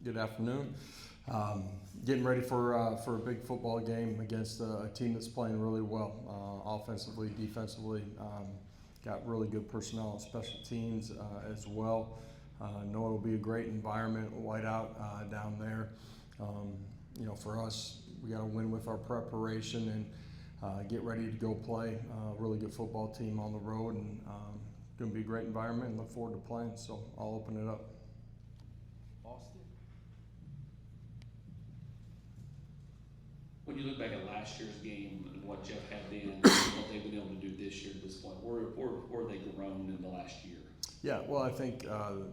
Good afternoon. Getting ready for a big football game against a team that's playing really well, offensively, defensively. Got really good personnel on special teams as well. Know it'll be a great environment, whiteout down there. For us, we got to win with our preparation and get ready to go play. Really good football team on the road, and going to be a great environment. And look forward to playing. So I'll open it up. Austin? When you look back at last year's game and what Jeff had then, and what they've been able to do this year at this point, where they grown in the last year? Yeah, well, I think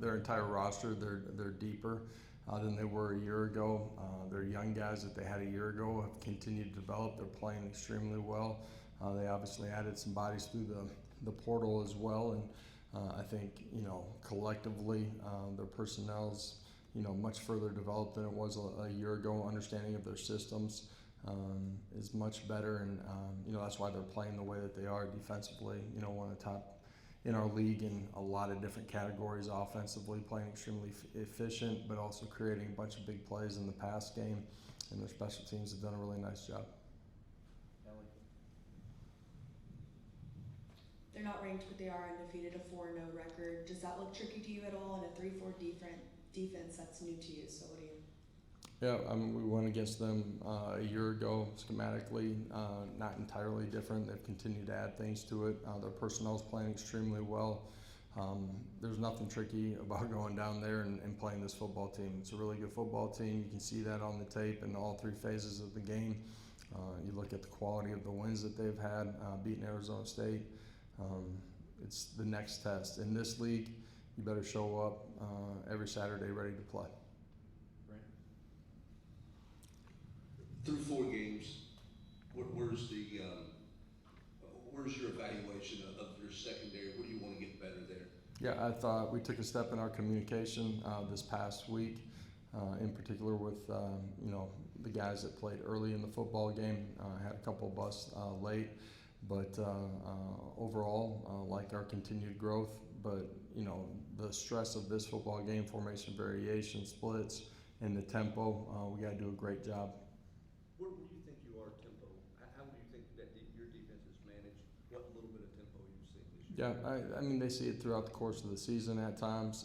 their entire roster, they're deeper than they were a year ago. Their young guys that they had a year ago have continued to develop. They're playing extremely well. They obviously added some bodies through the portal as well, and I think collectively their personnel's much further developed than it was a year ago. Understanding of their systems is much better, and that's why they're playing the way that they are defensively. One of the top in our league in a lot of different categories offensively, playing extremely efficient, but also creating a bunch of big plays in the pass game, and their special teams have done a really nice job. They're not ranked, but they are undefeated, a 4-0 record. Does that look tricky to you at all? In a 3-4 defense, that's new to you, so what do you? Yeah, we went against them a year ago schematically, not entirely different. They've continued to add things to it. Their personnel's playing extremely well. There's nothing tricky about going down there and playing this football team. It's a really good football team. You can see that on the tape in all three phases of the game. You look at the quality of the wins that they've had, beating Arizona State. It's the next test. In this league, you better show up every Saturday ready to play. Through 4 games, where's your evaluation of your secondary? Where do you want to get better there? Yeah, I thought we took a step in our communication this past week, in particular with the guys that played early in the football game. Had a couple of busts late, but overall, like our continued growth. But the stress of this football game, formation variation, splits, and the tempo, we got to do a great job. Where do you think you are tempo? How do you think that your defense is managed? What little bit of tempo you've seen this year? Yeah, I mean, they see it throughout the course of the season at times.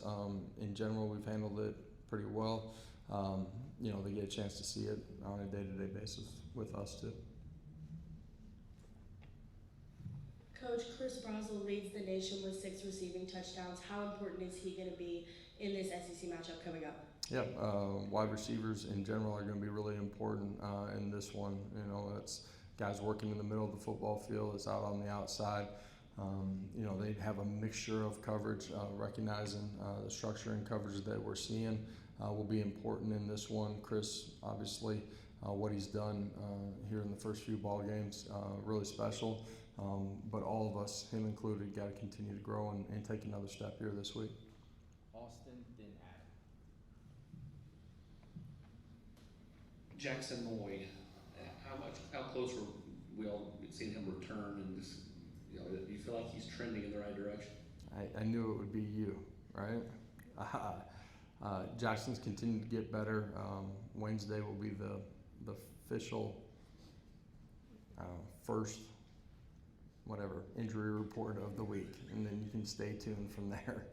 In general, we've handled it pretty well. They get a chance to see it on a day-to-day basis with us too. Coach, Chris Brazel leads the nation with 6 receiving touchdowns. How important is he going to be in this SEC matchup coming up? Yeah, wide receivers in general are going to be really important in this one. It's guys working in the middle of the football field. It's out on the outside. They have a mixture of coverage, recognizing the structure and coverage that we're seeing will be important in this one. Chris, obviously, what he's done here in the first few ball games, really special. But all of us, him included, got to continue to grow and take another step here this week. Austin, then Adam. Jackson Moy, how close were we all seeing him return, and just do you feel like he's trending in the right direction? I knew it would be you, right? Jackson's continued to get better. Wednesday will be the official first injury report of the week, and then you can stay tuned from there.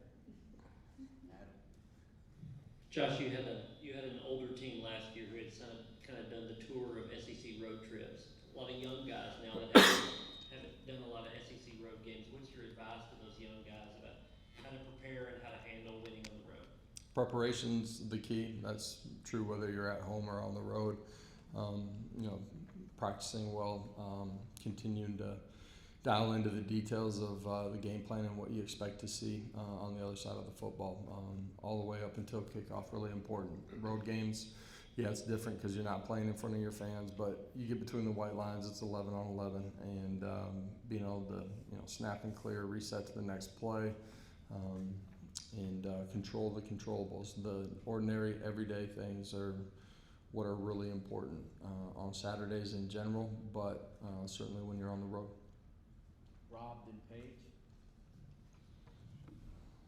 Josh, you had an older team last year who had kind of done the tour of SEC road trips. A lot of young guys now that haven't done a lot of SEC road games. What's your advice to those young guys about how to prepare and how to handle winning on the road? Preparation's the key. That's true whether you're at home or on the road. Practicing well, continuing to dial into the details of the game plan and what you expect to see on the other side of the football, all the way up until kickoff. Really important. Road games, yeah, it's different because you're not playing in front of your fans, but you get between the white lines, it's 11 on 11, and being able to snap and clear, reset to the next play, and control the controllables. The ordinary, everyday things are what are really important on Saturdays in general, but certainly when you're on the road. Rob, then Paige.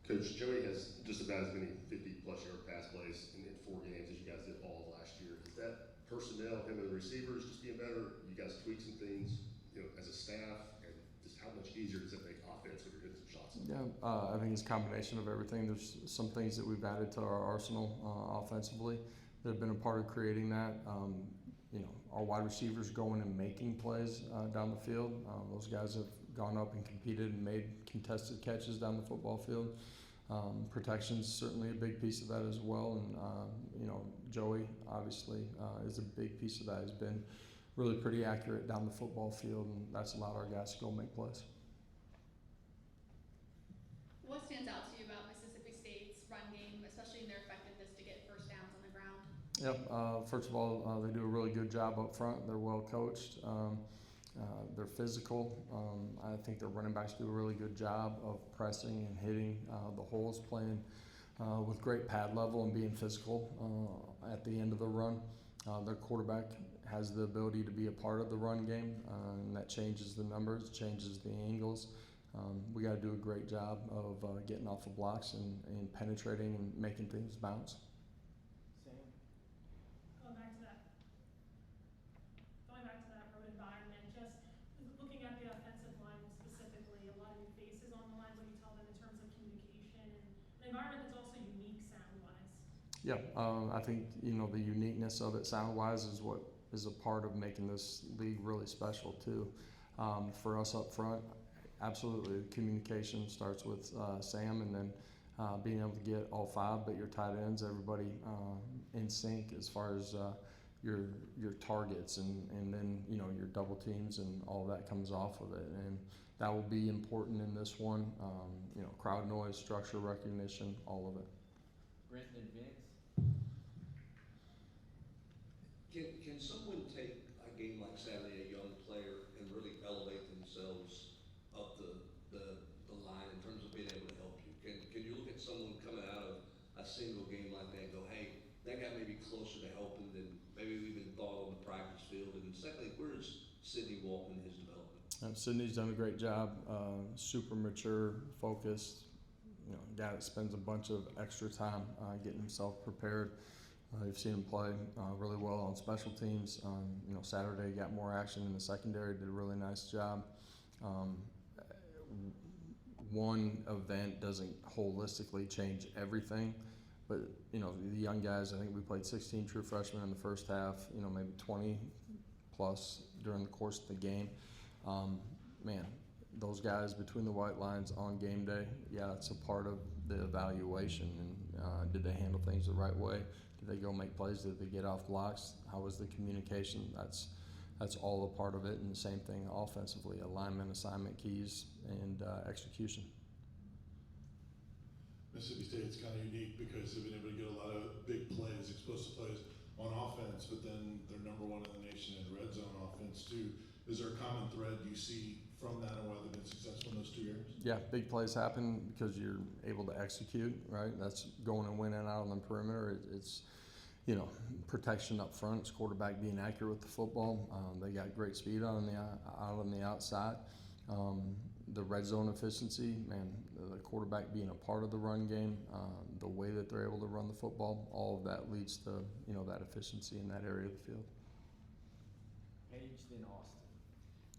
Coach, Joey has just about as many 50-plus yard pass plays in 4 games as personnel, him and the receivers just being better? You guys tweak some things, as a staff, and just how much easier does it make offense when you're hitting some shots? Yeah, I think it's a combination of everything. There's some things that we've added to our arsenal offensively that have been a part of creating that. Our wide receivers going and making plays down the field. Those guys have gone up and competed and made contested catches down the football field. Protection's certainly a big piece of that as well, and Joey obviously is a big piece of that. He's been really pretty accurate down the football field, and that's allowed our guys to go make plays. What stands out to you about Mississippi State's run game, especially in their effectiveness to get first downs on the ground? Yep. First of all, they do a really good job up front. They're well coached. They're physical. I think their running backs do a really good job of pressing and hitting the holes, playing with great pad level and being physical at the end of the run. Their quarterback has the ability to be a part of the run game, and that changes the numbers, changes the angles. We got to do a great job of getting off the blocks and penetrating and making things bounce. Going back to that road environment, just looking at the offensive line specifically, a lot of new faces on the line. What do you tell them in terms of communication and an environment that's also unique sound-wise? Yeah, I think the uniqueness of it sound-wise is what is a part of making this league really special too. For us up front, absolutely, communication starts with Sam, and then being able to get all five, but your tight ends, everybody in sync as far as your targets, and then your double teams and all that comes off of it, and that will be important in this one. Crowd noise, structure recognition, all of it. Brenton and Vince. Can someone take a game like Saturday, a young player, and really elevate themselves up the line in terms of being able to help you? Can you look at someone coming out of a single game like that and go, hey, that guy may be closer to helping than maybe we even thought on the practice field? And secondly, where is Sidney Walton in his development? Sydney's done a great job, super mature, focused, guy that spends a bunch of extra time getting himself prepared. You've seen him play really well on special teams. Saturday got more action in the secondary, did a really nice job. One event doesn't holistically change everything, but the young guys, I think we played 16 true freshmen in the first half, maybe 20 plus during the course of the game. Those guys between the white lines on game day, yeah, it's a part of the evaluation. And did they handle things the right way? Did they go make plays? Did they get off blocks? How was the communication? That's all a part of it. And the same thing offensively, alignment, assignment keys, and execution. Mississippi State's kind of unique because they've been able to get a lot of big plays, explosive plays on offense, but then they're number one in the nation in red zone offense too. Is there a common thread you see from that, and why they've been successful in those 2 years? Yeah, big plays happen because you're able to execute, right? That's going and winning out on the perimeter. It's protection up front. It's quarterback being accurate with the football. They got great speed out on the outside. The red zone efficiency, the quarterback being a part of the run game, the way that they're able to run the football, all of that leads to that efficiency in that area of the field. Paige, then Austin.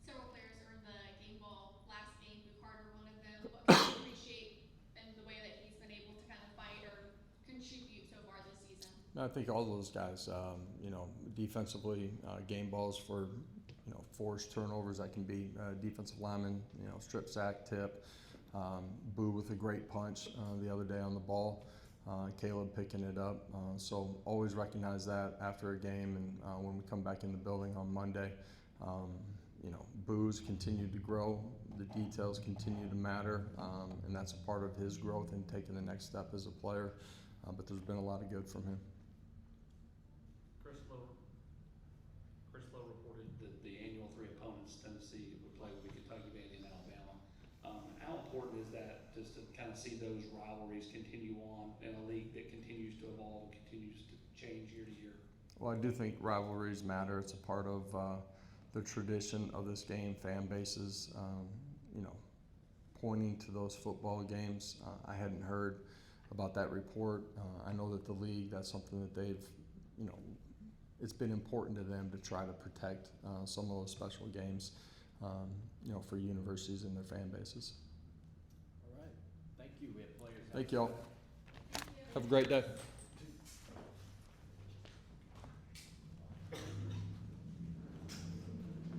Several players earned the game ball last game. Carter, one of them. What can you appreciate in the way that he's been able to kind of fight or contribute so far this season? I think all those guys, defensively, game balls for forced turnovers that can be defensive lineman, strip sack, tip. Boo with a great punch the other day on the ball. Caleb picking it up. So always recognize that after a game, and when we come back in the building on Monday. Boo's continued to grow. The details continue to matter, and that's a part of his growth and taking the next step as a player. But there's been a lot of good from him. Chris Lowe reported that the annual 3 opponents Tennessee would play with Kentucky, Vandy, and Alabama. How important is that just to kind of see those rivalries continue on in a league that continues to evolve and continues to change year to year? Well, I do think rivalries matter. It's a part of the tradition of this game. Fan bases, pointing to those football games. I hadn't heard about that report. I know that the league, that's something that they've, it's been important to them to try to protect some of those special games, for universities and their fan bases. All right, thank you. We have players. Thank you all. Thank you. Have a great day.